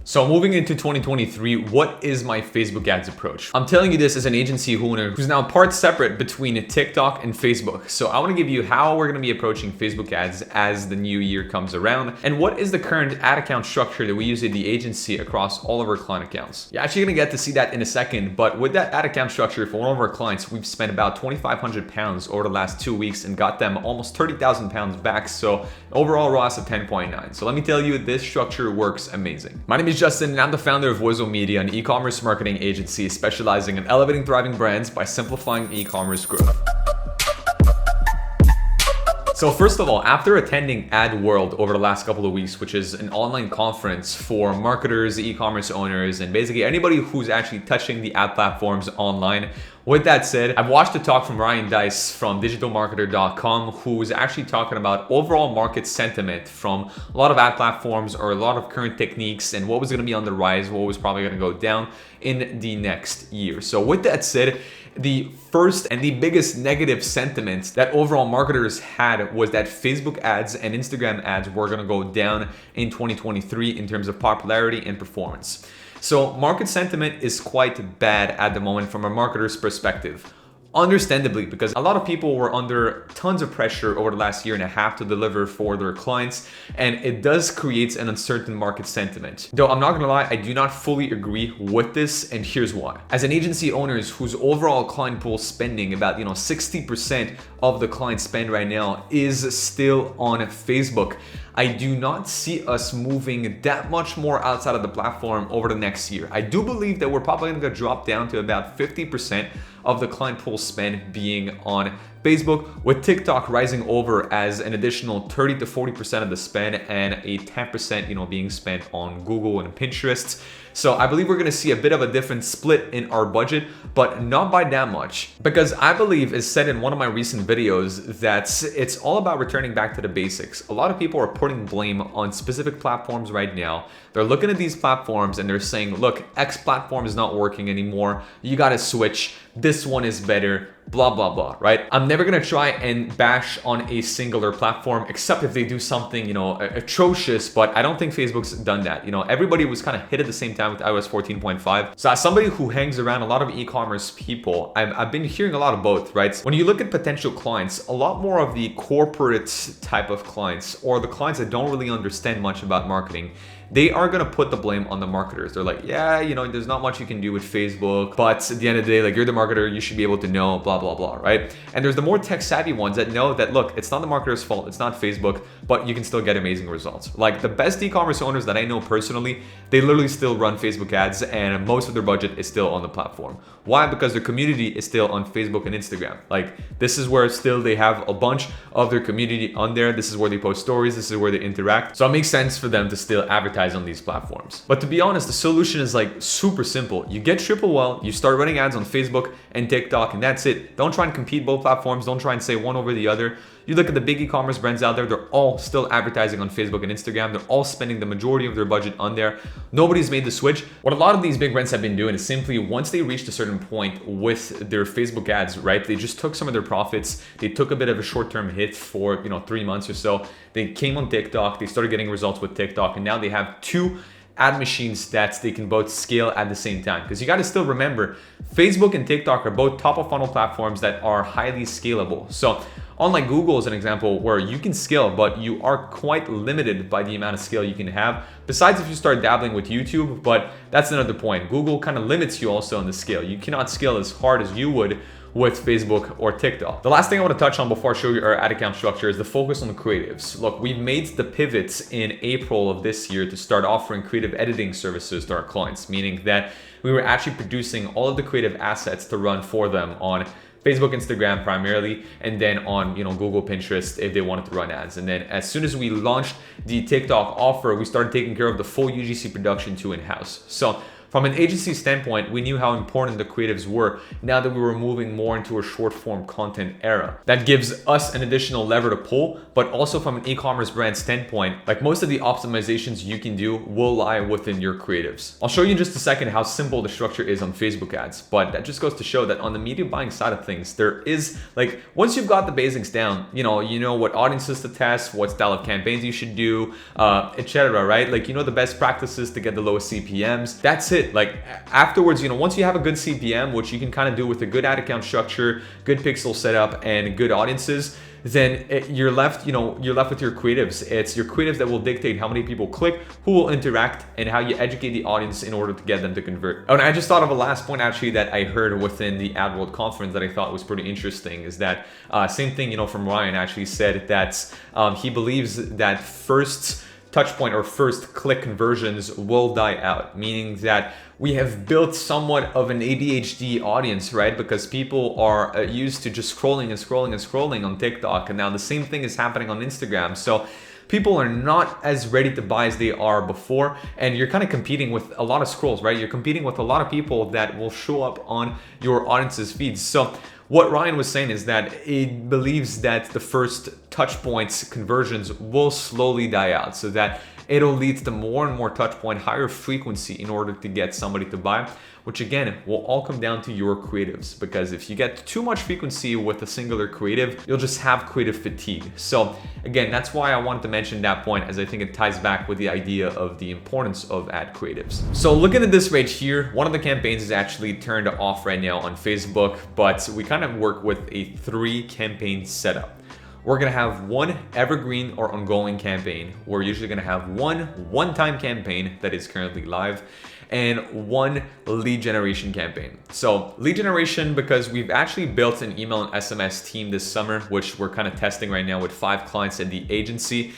So moving into 2023, what is my Facebook ads approach? I'm telling you this as an agency owner who's now part separate between TikTok and Facebook. So I want to give you how we're going to be approaching Facebook ads as the new year comes around, and what is the current ad account structure that we use at the agency across all of our client accounts. You're actually going to get to see that in a second, but with that ad account structure for one of our clients, we've spent about 2,500 pounds over the last 2 weeks and got them almost 30,000 pounds back. So overall ROAS of 10.9. So let me tell you, this structure works amazing. My name is Justin, and I'm the founder of Wizo Media, an e-commerce marketing agency specializing in elevating thriving brands by simplifying e-commerce growth. So first of all, after attending Ad World over the last couple of weeks, which is an online conference for marketers, e-commerce owners, and basically anybody who's actually touching the ad platforms online. With that said, I've watched a talk from Ryan Deiss from digitalmarketer.com, who was actually talking about overall market sentiment from a lot of ad platforms or a lot of current techniques and what was going to be on the rise, what was probably going to go down in the next year. So with that said, the first and the biggest negative sentiment that overall marketers had was that Facebook ads and Instagram ads were going to go down in 2023 in terms of popularity and performance. So market sentiment is quite bad at the moment from a marketer's perspective. Understandably, because a lot of people were under tons of pressure over the last year and a half to deliver for their clients, and it does create an uncertain market sentiment. Though I'm not gonna lie, I do not fully agree with this, and here's why. As an agency owners whose overall client pool spending, about 60% of the client spend right now is still on Facebook, I do not see us moving that much more outside of the platform over the next year. I do believe that we're probably gonna drop down to about 50% of the client pool spend being on Facebook, with TikTok rising over as an additional 30 to 40% of the spend, and a 10% being spent on Google and Pinterest. So I believe we're gonna see a bit of a different split in our budget, but not by that much. Because I believe, as said in one of my recent videos, that it's all about returning back to the basics. A lot of people are putting blame on specific platforms right now. They're looking at these platforms and they're saying, look, X platform is not working anymore. You gotta switch. This one is better, blah, blah, blah, right? I'm never gonna try and bash on a singular platform, except if they do something, atrocious, but I don't think Facebook's done that. Everybody was kind of hit at the same time with iOS 14.5. So as somebody who hangs around a lot of e-commerce people, I've been hearing a lot of both, right? When you look at potential clients, a lot more of the corporate type of clients, or the clients that don't really understand much about marketing, they are gonna put the blame on the marketers. They're like, yeah, there's not much you can do with Facebook, but at the end of the day, like, you're the marketer, you should be able to know, blah, blah, blah, right? And there's the more tech savvy ones that know that, look, it's not the marketer's fault, it's not Facebook, but you can still get amazing results. Like the best e-commerce owners that I know personally, they literally still run Facebook ads, and most of their budget is still on the platform. Why? Because their community is still on Facebook and Instagram. Like, this is where still they have a bunch of their community on there. This is where they post stories, this is where they interact. So it makes sense for them to still advertise on these platforms. But to be honest, the solution is like super simple. You get triple well, you start running ads on Facebook and TikTok, and that's it. Don't try and compete both platforms. Don't try and say one over the other. You look at the big e-commerce brands out there, they're all still advertising on Facebook and Instagram. They're all spending the majority of their budget on there. Nobody's made the switch. What a lot of these big brands have been doing is simply, once they reached a certain point with their Facebook ads, right, they just took some of their profits. They took a bit of a short-term hit for 3 months or so. They came on TikTok, they started getting results with TikTok, and now they have two ad machines that they can both scale at the same time. Because you got to still remember, Facebook and TikTok are both top of funnel platforms that are highly scalable. So unlike Google as an example, where you can scale, but you are quite limited by the amount of scale you can have, besides if you start dabbling with YouTube, but that's another point. Google kind of limits you also on the scale. You cannot scale as hard as you would with Facebook or TikTok. The last thing I want to touch on before I show you our ad account structure is the focus on the creatives. Look, we've made the pivots in April of this year to start offering creative editing services to our clients, meaning that we were actually producing all of the creative assets to run for them on Facebook, Instagram primarily, and then on Google, Pinterest if they wanted to run ads. And then as soon as we launched the TikTok offer, we started taking care of the full UGC production too in-house. So From an agency standpoint, we knew how important the creatives were now that we were moving more into a short form content era. That gives us an additional lever to pull, but also from an e-commerce brand standpoint, like most of the optimizations you can do will lie within your creatives. I'll show you in just a second how simple the structure is on Facebook ads, but that just goes to show that on the media buying side of things, there is like, once you've got the basics down, you know what audiences to test, what style of campaigns you should do, etc., right? Like, you know the best practices to get the lowest CPMs. That's it. Like afterwards, once you have a good CPM, which you can kind of do with a good ad account structure, good pixel setup, and good audiences, then you're left with your creatives. It's your creatives that will dictate how many people click, who will interact, and how you educate the audience in order to get them to convert. Oh, and I just thought of a last point actually that I heard within the Ad World conference that I thought was pretty interesting, is that same thing, from Ryan actually said that he believes that first touch point or first click conversions will die out, meaning that we have built somewhat of an ADHD audience, right? Because people are used to just scrolling and scrolling and scrolling on TikTok, and now the same thing is happening on Instagram. So people are not as ready to buy as they are before, and you're kind of competing with a lot of scrolls, right? You're competing with a lot of people that will show up on your audience's feeds. So what Ryan was saying is that he believes that the first touch points conversions will slowly die out, so that it'll lead to more and more touch point, higher frequency in order to get somebody to buy, which again will all come down to your creatives, because if you get too much frequency with a singular creative, you'll just have creative fatigue. So again, that's why I wanted to mention that point, as I think it ties back with the idea of the importance of ad creatives. So looking at this right here, one of the campaigns is actually turned off right now on Facebook, but we kind of work with a 3-campaign setup. We're gonna have one evergreen or ongoing campaign. We're usually gonna have one-time campaign that is currently live, and one lead generation campaign. So lead generation, because we've actually built an email and SMS team this summer, which we're kind of testing right now with 5 clients at the agency.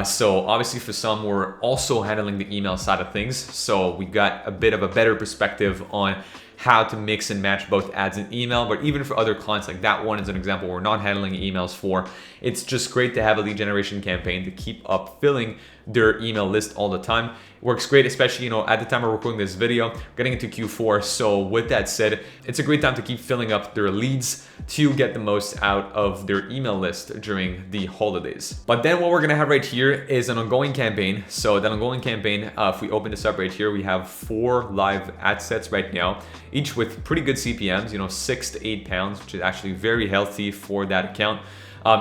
So obviously for some, we're also handling the email side of things. So we got a bit of a better perspective on how to mix and match both ads and email. But even for other clients, like that one is an example we're not handling emails for, it's just great to have a lead generation campaign to keep up filling their email list all the time. It works great, especially at the time we're recording this video, getting into Q4. So with that said, it's a great time to keep filling up their leads to get the most out of their email list during the holidays. But then what we're gonna have right here is an ongoing campaign. So that ongoing campaign, if we open this up right here, we have 4 live ad sets right now, each with pretty good CPMs, 6 to 8 pounds, which is actually very healthy for that account.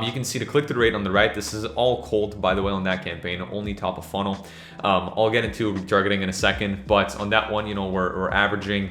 You can see the click-through rate on the right. This is all cold, by the way, on that campaign, only top of funnel. I'll get into retargeting in a second, but on that one, we're averaging,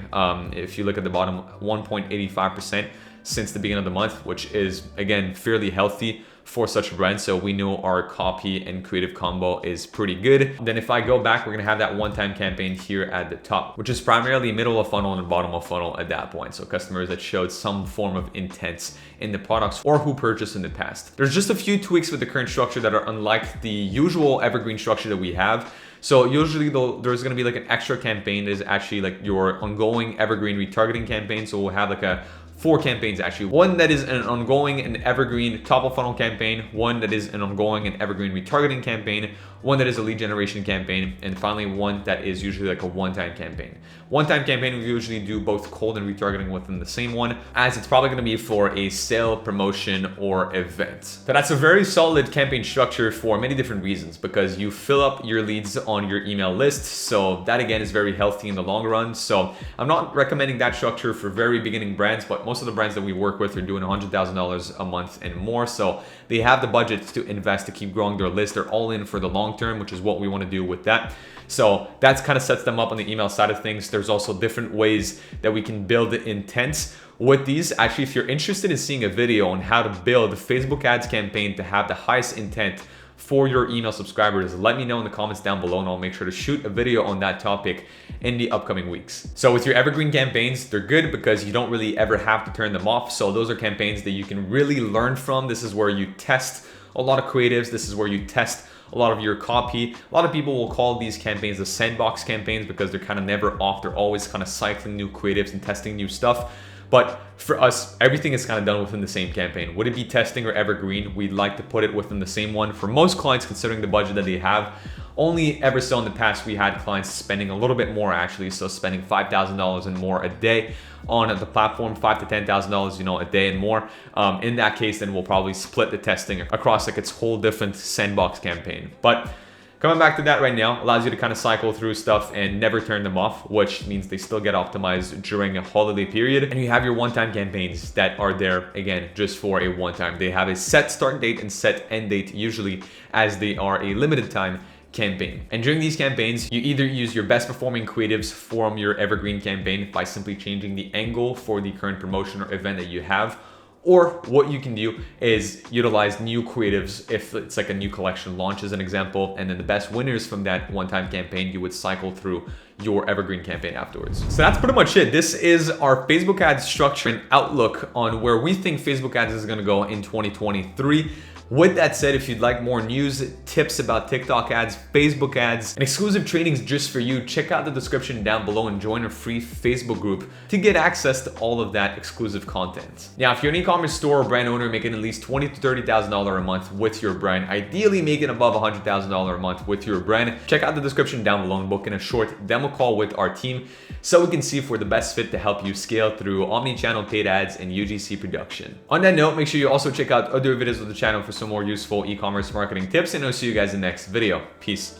if you look at the bottom, 1.85% since the beginning of the month, which is, again, fairly healthy for such a brand. So we know our copy and creative combo is pretty good. Then if I go back, we're gonna have that one-time campaign here at the top, which is primarily middle of funnel and bottom of funnel at that point. So customers that showed some form of intent in the products or who purchased in the past. There's just a few tweaks with the current structure that are unlike the usual evergreen structure that we have. So usually there's gonna be like an extra campaign that is actually like your ongoing evergreen retargeting campaign. So we'll have like 4 campaigns actually. One that is an ongoing and evergreen top of funnel campaign, one that is an ongoing and evergreen retargeting campaign, one that is a lead generation campaign, and finally one that is usually like a one-time campaign. One-time campaign, we usually do both cold and retargeting within the same one, as it's probably gonna be for a sale, promotion, or event. So that's a very solid campaign structure for many different reasons, because you fill up your leads on your email list. So that again is very healthy in the long run. So I'm not recommending that structure for very beginning brands, but most of the brands that we work with are doing $100,000 a month and more. So they have the budget to invest to keep growing their list. They're all in for the long term, which is what we want to do with that. So that's kind of sets them up on the email side of things. There's also different ways that we can build the intent with these. Actually, if you're interested in seeing a video on how to build a Facebook ads campaign to have the highest intent for your email subscribers, let me know in the comments down below, and I'll make sure to shoot a video on that topic in the upcoming weeks. So with your evergreen campaigns, they're good because you don't really ever have to turn them off. So those are campaigns that you can really learn from. This is where you test a lot of creatives. This is where you test a lot of your copy. A lot of people will call these campaigns the sandbox campaigns because they're kind of never off. They're always kind of cycling new creatives and testing new stuff. But for us, everything is kind of done within the same campaign. Would it be testing or evergreen? We'd like to put it within the same one. For most clients, considering the budget that they have, only ever so in the past, we had clients spending a little bit more actually. So spending $5,000 and more a day on the platform, $5,000 to $10,000, a day and more. In that case, then we'll probably split the testing across like its whole different sandbox campaign. But coming back to that right now, allows you to kind of cycle through stuff and never turn them off, which means they still get optimized during a holiday period. And you have your one-time campaigns that are there, again, just for a one-time. They have a set start date and set end date, usually, as they are a limited time campaign. And during these campaigns, you either use your best performing creatives from your evergreen campaign by simply changing the angle for the current promotion or event that you have, or what you can do is utilize new creatives if it's like a new collection launch as an example, and then the best winners from that one-time campaign, you would cycle through your evergreen campaign afterwards. So that's pretty much it. This is our Facebook ads structure and outlook on where we think Facebook ads is gonna go in 2023. With that said, if you'd like more news, tips about TikTok ads, Facebook ads, and exclusive trainings just for you, check out the description down below and join our free Facebook group to get access to all of that exclusive content. Now, if you're an e-commerce store or brand owner making at least $20,000 to $30,000 a month with your brand, ideally making above $100,000 a month with your brand, check out the description down below and book in a short demo call with our team so we can see if we're the best fit to help you scale through omni-channel paid ads and UGC production. On that note, make sure you also check out other videos of the channel for some more useful e-commerce marketing tips, and I'll see you guys in the next video. Peace.